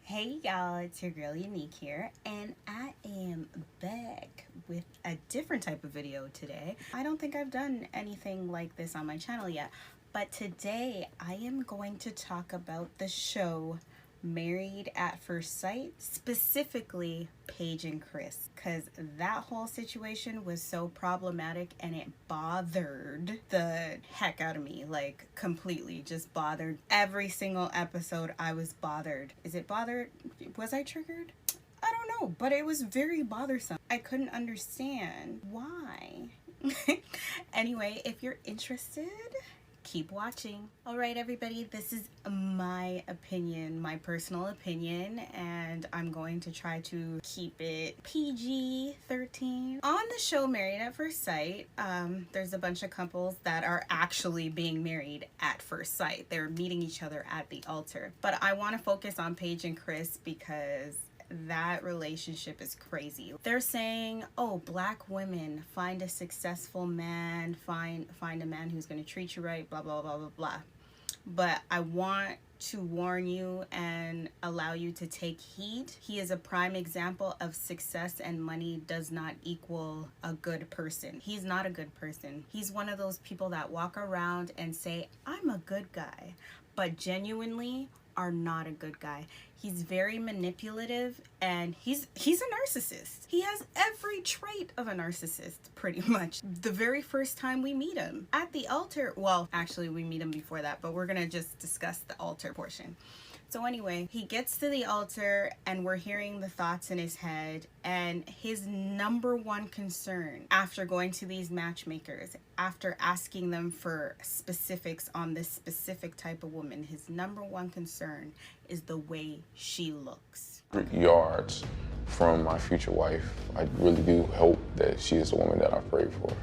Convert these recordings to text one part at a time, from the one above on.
Hey y'all, it's your girl Unique here, and I am back with a different type of video today. I don't think I've done anything like this on my channel yet, but today I am going to talk about the show Married at First Sight, specifically Paige and Chris, because that whole situation was so problematic and it bothered the heck out of me, like completely just bothered. Every single episode I was bothered. Is it bothered? Was I triggered? I don't know, but it was very bothersome. I couldn't understand why. Anyway, if you're interested, keep watching. All right, everybody, this is my opinion, my personal opinion, and I'm going to try to keep it PG-13. On the show Married at First Sight, there's a bunch of couples that are actually being married at first sight. They're meeting each other at the altar. But I want to focus on Paige and Chris because that relationship is crazy. They're saying, oh, black women, find a successful man, find a man who's going to treat you right, blah blah blah blah blah. But I want to warn you and allow you to take heed. He is a prime example of success, and money does not equal a good person. He's not a good person. He's one of those people that walk around and say, I'm a good guy, but genuinely are not a good guy. He's very manipulative, and he's a narcissist. He has every trait of a narcissist, pretty much. The very first time we meet him at the altar, well, actually we meet him before that, but we're gonna just discuss the altar portion. So anyway, he gets to the altar and we're hearing the thoughts in his head, and his number one concern after going to these matchmakers, after asking them for specifics on this specific type of woman, his number one concern is the way she looks. Yards from my future wife, I really do hope that she is the woman that I prayed for.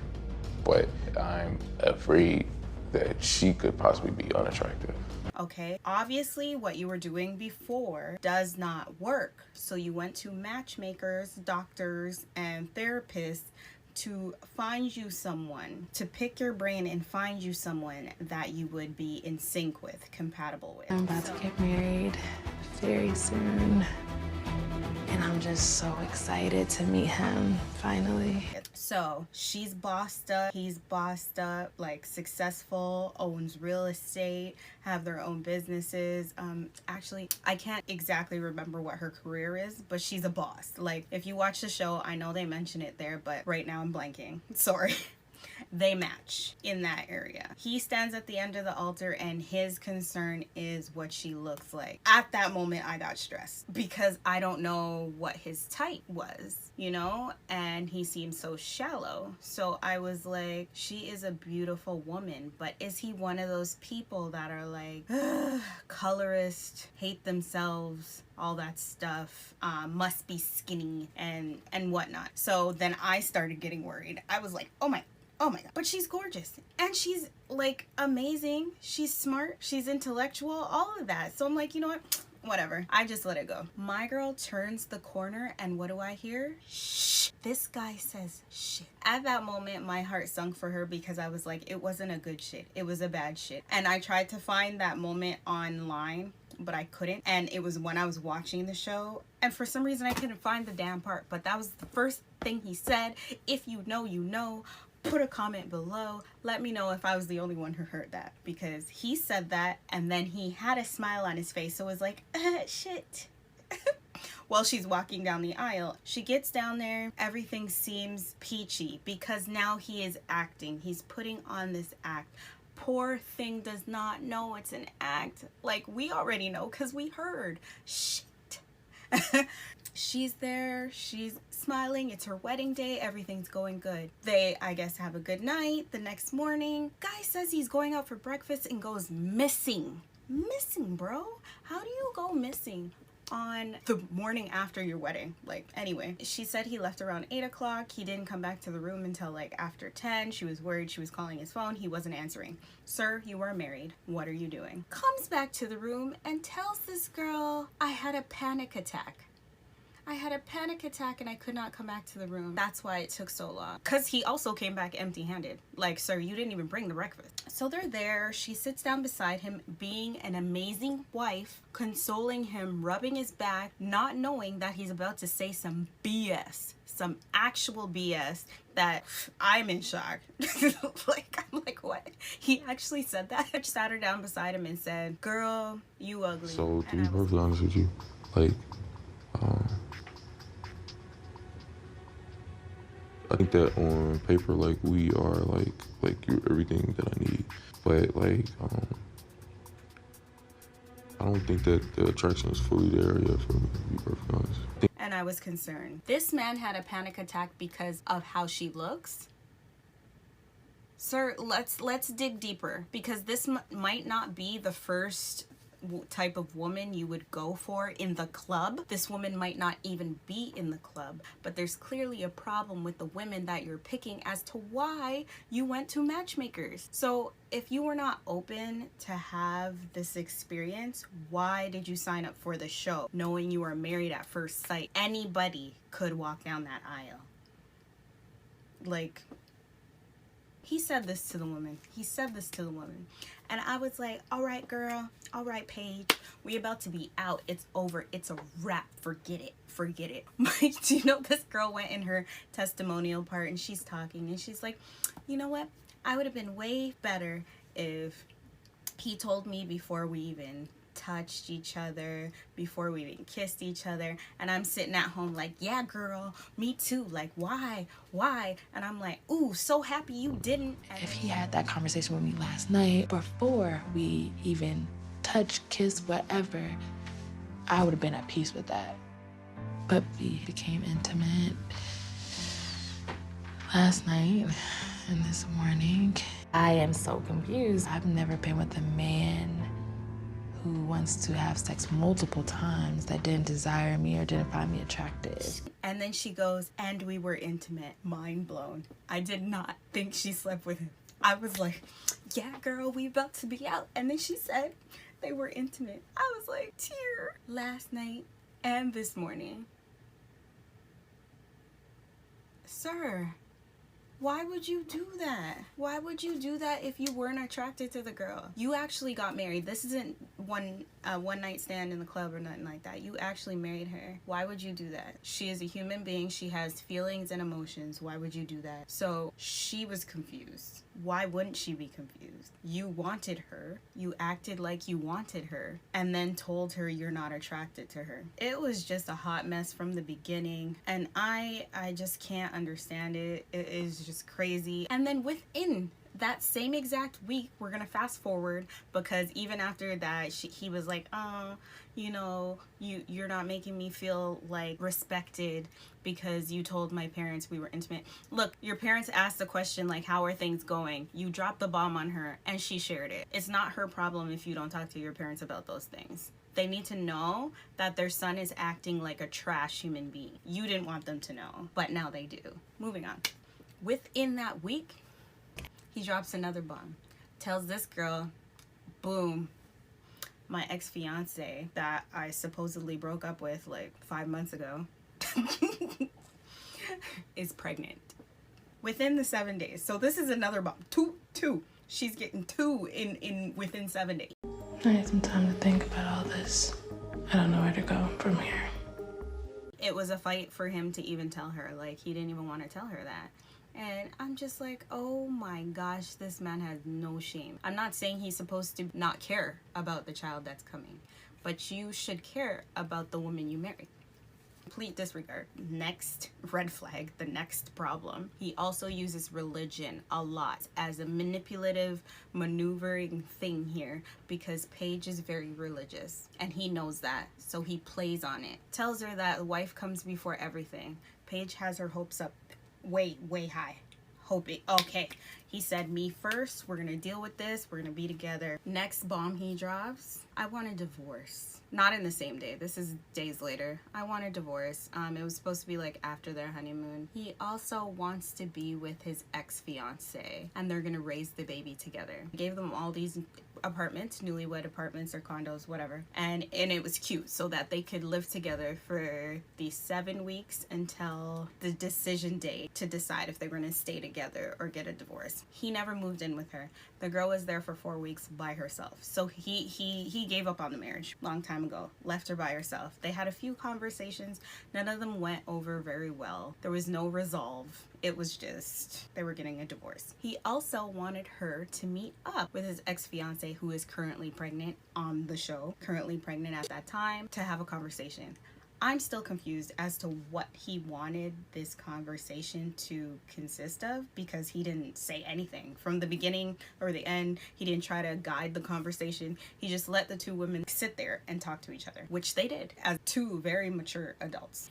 But I'm afraid that she could possibly be unattractive. Okay, obviously what you were doing before does not work. So you went to matchmakers, doctors, and therapists to find you someone, to pick your brain and find you someone that you would be in sync with, compatible with. I'm about to get married very soon, and I'm just so excited to meet him finally. So she's bossed up, he's bossed up, like successful, owns real estate, have their own businesses. Actually, I can't exactly remember what her career is, but she's a boss. Like, if you watch the show, I know they mention it there, but right now I'm blanking. Sorry. They match in that area. He stands at the end of the altar and his concern is what she looks like. At that moment, I got stressed because I don't know what his type was, you know, and he seems so shallow. So I was like, she is a beautiful woman, but is he one of those people that are like, colorist, hate themselves, all that stuff, must be skinny and whatnot. So then I started getting worried. I was like, oh my God, but she's gorgeous and she's like amazing. She's smart, she's intellectual, all of that. So I'm like, you know what? Whatever. I just let it go. My girl turns the corner and what do I hear? Shh. This guy says shit. At that moment, my heart sunk for her because I was like, it wasn't a good shit. It was a bad shit. And I tried to find that moment online, but I couldn't. And it was when I was watching the show, and for some reason I couldn't find the damn part, but that was the first thing he said. If you know, you know. Put a comment below. Let me know if I was the only one who heard that, because he said that and then he had a smile on his face. So it was like, shit. While she's walking down the aisle, she gets down there. Everything seems peachy because now he is acting. He's putting on this act. Poor thing does not know it's an act. Like, we already know because we heard. Shit. She's there, she's smiling, it's her wedding day, everything's going good. They, I guess, have a good night. The next morning, guy says he's going out for breakfast and goes missing. Missing, bro? How do you go missing on the morning after your wedding. Like, anyway, she said he left around 8 o'clock. He didn't come back to the room until like after 10. She was worried. She was calling his phone. He wasn't answering. Sir, you are married. What are you doing? Comes back to the room and tells this girl, I had a panic attack. I had a panic attack and I could not come back to the room. That's why it took so long. Because he also came back empty-handed. Like, sir, you didn't even bring the breakfast. So they're there. She sits down beside him, being an amazing wife, consoling him, rubbing his back, not knowing that he's about to say some BS. Some actual BS that I'm in shock. I'm like, what? He actually said that? I sat her down beside him and said, girl, you ugly. So, to be perfectly honest with you, like, I think that on paper, like, we are, like you're everything that I need. But, like, I don't think that the attraction is fully there yet for me, to be perfectly honest. And I was concerned. This man had a panic attack because of how she looks. Sir, let's dig deeper, because this might not be the first type of woman you would go for in the club. This woman might not even be in the club, but there's clearly a problem with the women that you're picking as to why you went to matchmakers. So if you were not open to have this experience, why did you sign up for the show knowing you were married at first sight? Anybody could walk down that aisle. Like, he said this to the woman. And I was like, all right, girl. All right, Paige. We about to be out. It's over. It's a wrap. Forget it. Do you know, this girl went in her testimonial part and she's talking and she's like, you know what? I would have been way better if he told me before we even touched each other, before we even kissed each other. And I'm sitting at home like, yeah, girl, me too. Like, why? And I'm like, ooh, so happy you didn't. If he had that conversation with me last night before we even touched, kissed, whatever, I would have been at peace with that. But we became intimate last night and this morning. I am so confused. I've never been with a man who wants to have sex multiple times that didn't desire me or didn't find me attractive. And then she goes, and we were intimate. Mind blown. I did not think she slept with him. I was like, yeah, girl, we about to be out. And then she said they were intimate. I was like, tear. Last night and this morning. Sir, why would you do that? Why would you do that if you weren't attracted to the girl? You actually got married. This isn't one night stand in the club or nothing like that. You actually married her. Why would you do that? She is a human being. She has feelings and emotions. Why would you do that? So she was confused. Why wouldn't she be confused? You wanted her. You acted like you wanted her and then told her you're not attracted to her. It was just a hot mess from the beginning, and I just can't understand it. It is just crazy. And then within that same exact week, we're gonna fast forward, because even after that he was like, oh, you know, you're not making me feel like respected because you told my parents we were intimate. Look, your parents asked the question like, how are things going? You dropped the bomb on her and she shared it. It's not her problem if you don't talk to your parents about those things. They need to know that their son is acting like a trash human being. You didn't want them to know, but now they do. Moving on. Within that week, he drops another bomb. Tells this girl, boom, my ex-fiance that I supposedly broke up with like 5 months ago is pregnant. Within the 7 days. So this is another bomb. Two. She's getting two within 7 days. I need some time to think about all this. I don't know where to go from here. It was a fight for him to even tell her. Like, he didn't even want to tell her that. And I'm just like, oh my gosh, this man has no shame. I'm not saying he's supposed to not care about the child that's coming, but you should care about the woman you marry. Complete disregard. Next red flag, the next problem. He also uses religion a lot as a manipulative, maneuvering thing here, because Paige is very religious and he knows that, so he plays on it. Tells her that wife comes before everything. Paige has her hopes up way high. hoping, okay, he said me first, we're gonna deal with this, we're gonna be together. Next bomb he drops, I want a divorce. Not in the same day, this is days later. I want a divorce. It was supposed to be like after their honeymoon. He also wants to be with his ex-fiance and they're gonna raise the baby together. He gave them all these apartments, newlywed apartments or condos, whatever, and it was cute so that they could live together for these 7 weeks until the decision day to decide if they were going to stay together or get a divorce. He never moved in with her. The girl was there for 4 weeks by herself, so he gave up on the marriage long time ago, left her by herself. They had a few conversations, none of them went over very well. There was no resolve. It was just, they were getting a divorce. He also wanted her to meet up with his ex-fiance, who is currently pregnant on the show, currently pregnant at that time, to have a conversation. I'm still confused as to what he wanted this conversation to consist of, because he didn't say anything from the beginning or the end. He didn't try to guide the conversation. He just let the two women sit there and talk to each other, which they did as two very mature adults.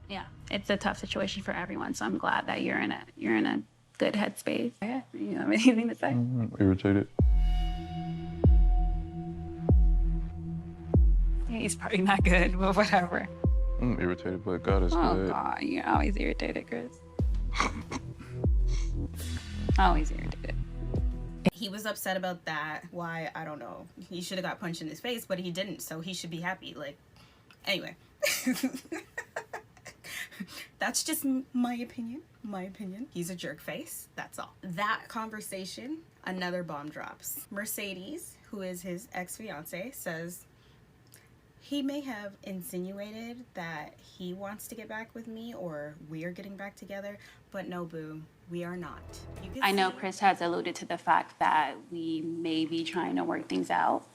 Yeah, it's a tough situation for everyone, so I'm glad that you're in a good headspace. Yeah, you have anything to say? I'm irritated. He's probably not good, but whatever. I'm irritated, but God is good. Oh God, you're always irritated, Chris. Always irritated. He was upset about that. Why? I don't know. He should have got punched in his face, but he didn't, so he should be happy. Like, anyway. That's just my opinion. My opinion. He's a jerk face. That's all. That conversation, another bomb drops. Mercedes, who is his ex-fiance, says he may have insinuated that he wants to get back with me or we're getting back together, but no, boo, we are not. I know Chris has alluded to the fact that we may be trying to work things out.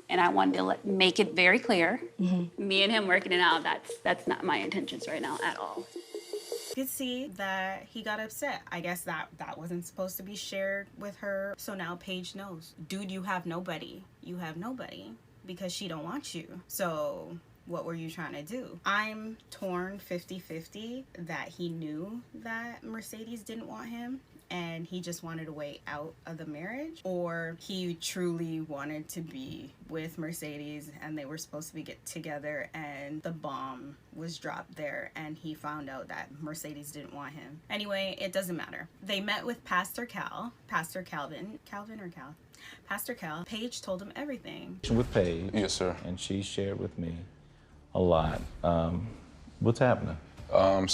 And I wanted to make it very clear, me and him working it out, that's not my intentions right now at all. You could see that he got upset. I guess that wasn't supposed to be shared with her. So now Paige knows. Dude, you have nobody. You have nobody because she don't want you. So what were you trying to do? I'm torn 50-50 that he knew that Mercedes didn't want him and he just wanted a way out of the marriage, or he truly wanted to be with Mercedes and they were supposed to be get together and the bomb was dropped there and he found out that Mercedes didn't want him. Anyway, it doesn't matter. They met with Pastor Calvin or Cal? Pastor Cal. Paige told him everything. With Paige. Yes, sir. And she shared with me a lot. What's happening? I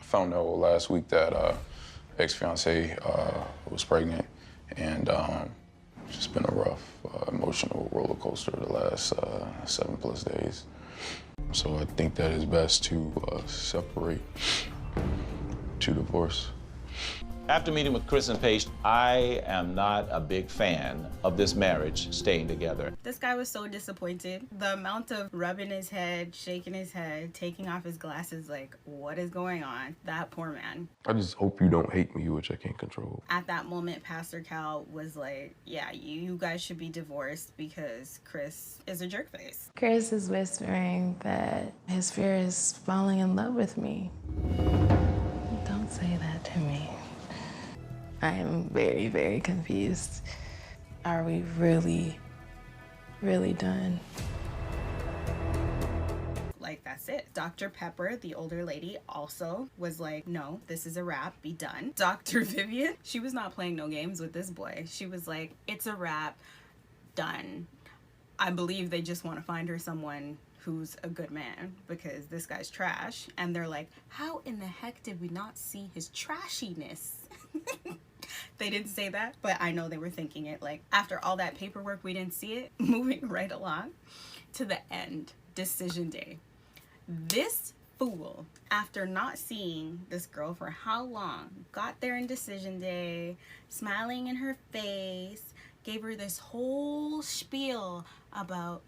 found out last week that ex-fiance was pregnant, and it's just been a rough emotional roller coaster the last 7+ days. So I think that it's best to separate, to divorce. After meeting with Chris and Paige, I am not a big fan of this marriage staying together. This guy was so disappointed. The amount of rubbing his head, shaking his head, taking off his glasses, like, what is going on? That poor man. I just hope you don't hate me, which I can't control. At that moment, Pastor Cal was like, yeah, you guys should be divorced because Chris is a jerkface. Chris is whispering that his fear is falling in love with me. Don't say that to me. I am very, very confused. Are we really, really done? Like, that's it. Dr. Pepper, the older lady, also was like, no, this is a wrap, be done. Dr. Vivian, she was not playing no games with this boy. She was like, it's a wrap, done. I believe they just want to find her someone who's a good man because this guy's trash. And they're like, how in the heck did we not see his trashiness? They didn't say that, but I know they were thinking it. Like, after all that paperwork, we didn't see it. Moving right along to the end, decision day. This fool, after not seeing this girl for how long, got there in decision day, smiling in her face, gave her this whole spiel about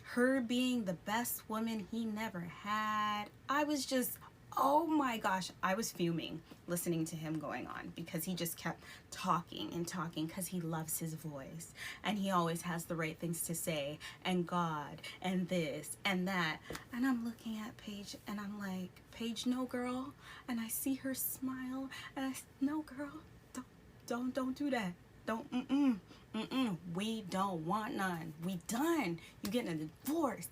her being the best woman he never had. I was just Oh my gosh, I was fuming listening to him going on because he just kept talking and talking because he loves his voice and he always has the right things to say, and God and this and that. And I'm looking at Paige and I'm like, Paige, no girl. And I see her smile and I, no girl, don't do that. Don't, we don't want none. We done. You getting a divorce.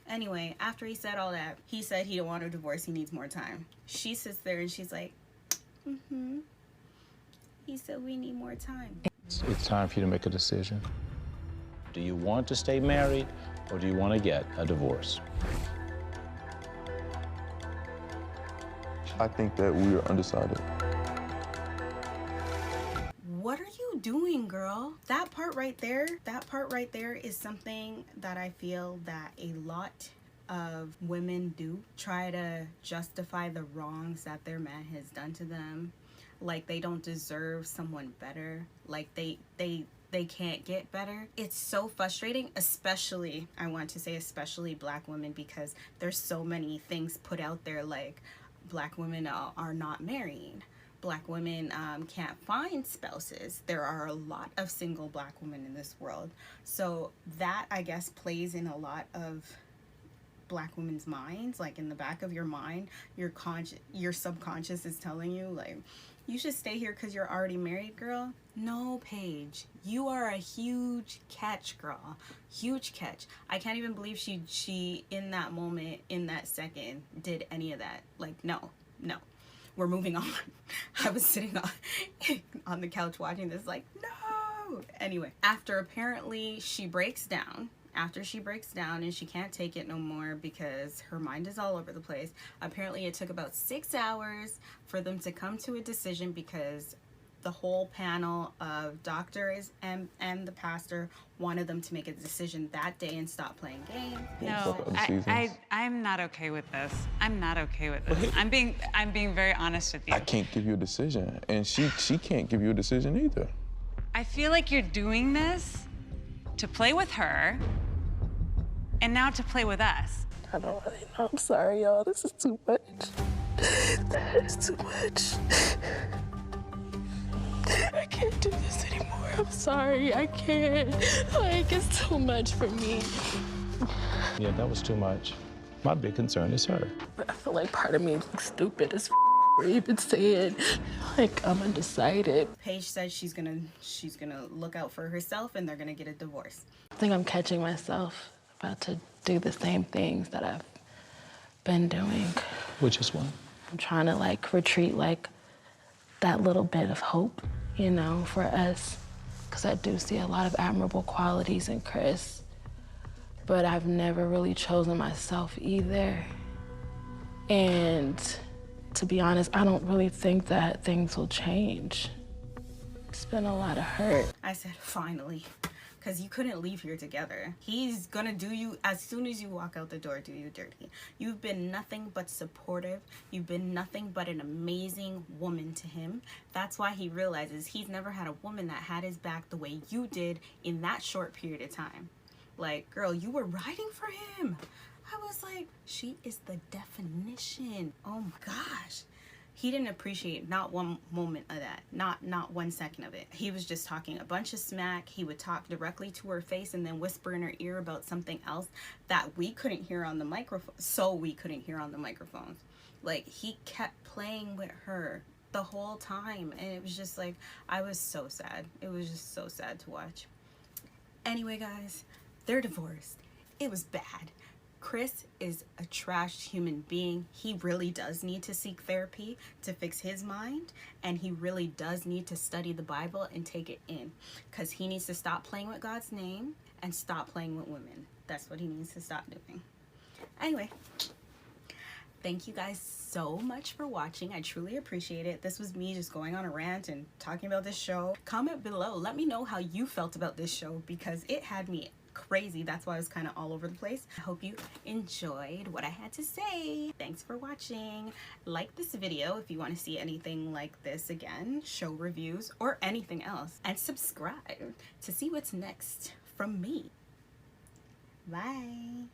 Anyway, after he said all that, he said he don't want a divorce, he needs more time. She sits there and she's like, he said we need more time. It's time for you to make a decision. Do you want to stay married or do you want to get a divorce? I think that we are undecided. What are you doing, girl? That part right there is something that I feel that a lot of women do. Try to justify the wrongs that their man has done to them. Like they don't deserve someone better. Like they can't get better. It's so frustrating, especially, I want to say especially black women, because there's so many things put out there like black women are not married. Black women can't find spouses. There are a lot of single black women in this world. So that, I guess, plays in a lot of black women's minds. Like in the back of your mind, your subconscious is telling you, like, you should stay here because you're already married, girl. No, Paige, you are a huge catch, girl. Huge catch. I can't even believe she in that moment, in that second, did any of that. Like, no. We're moving on. I was sitting on the couch watching this like, no. Anyway, after she breaks down and she can't take it no more because her mind is all over the place. Apparently it took about 6 hours for them to come to a decision because the whole panel of doctors and the pastor wanted them to make a decision that day and stop playing games. No, I'm not okay with this. I'm not okay with this. I'm being very honest with you. I can't give you a decision, and she can't give you a decision either. I feel like you're doing this to play with her and now to play with us. I don't really know. I'm sorry, y'all. This is too much. This is too much. I can't do this anymore. I'm sorry. I can't. Like, it's too much for me. Yeah, that was too much. My big concern is her. I feel like part of me is stupid as for even saying, like, I'm undecided. Paige said she's gonna look out for herself and they're gonna get a divorce. I think I'm catching myself about to do the same things that I've been doing. Which is what? I'm trying to, like, retreat, like, that little bit of hope, you know, for us. Because I do see a lot of admirable qualities in Chris. But I've never really chosen myself either. And to be honest, I don't really think that things will change. It's been a lot of hurt. I said, finally. Because you couldn't leave here together. He's gonna do you, as soon as you walk out the door, do you dirty. You've been nothing but supportive. You've been nothing but an amazing woman to him. That's why he realizes he's never had a woman that had his back the way you did in that short period of time. Like, girl, you were riding for him. I was like, she is the definition. Oh my gosh. He didn't appreciate not one moment of that, not 1 second of it. He was just talking a bunch of smack. He would talk directly to her face and then whisper in her ear about something else that we couldn't hear on the microphone. So we couldn't hear on the microphones. Like, he kept playing with her the whole time. And it was just like, I was so sad. It was just so sad to watch. Anyway, guys, they're divorced. It was bad. Chris is a trashed human being. He really does need to seek therapy to fix his mind, and he really does need to study the Bible and take it in, because he needs to stop playing with God's name and stop playing with women. That's what he needs to stop doing. Anyway, thank you guys so much for watching. I truly appreciate it. This was me just going on a rant and talking about this show. Comment below. Let me know how you felt about this show, because it had me crazy. That's why I was kind of all over the place. I hope you enjoyed what I had to say. Thanks for watching. Like this video if you want to see anything like this again, show reviews, or anything else. And subscribe to see what's next from me. Bye.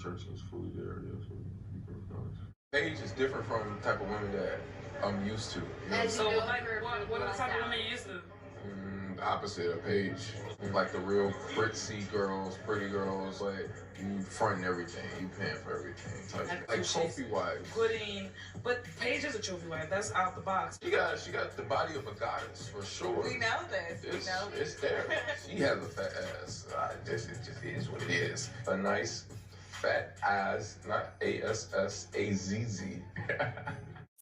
church is fully there, yeah, so Paige is different from the type of women that I'm used to. You know? So, like, what are the type of women you used to? The opposite of Paige. Like the real pretty girls, like you fronting everything, you paying for everything. Like trophy wives. But Paige is a trophy wife. That's out the box. She got the body of a goddess for sure. We know this. It's there. She has a fat ass. It just is what it is. A nice fat ass, not ASSAZZ.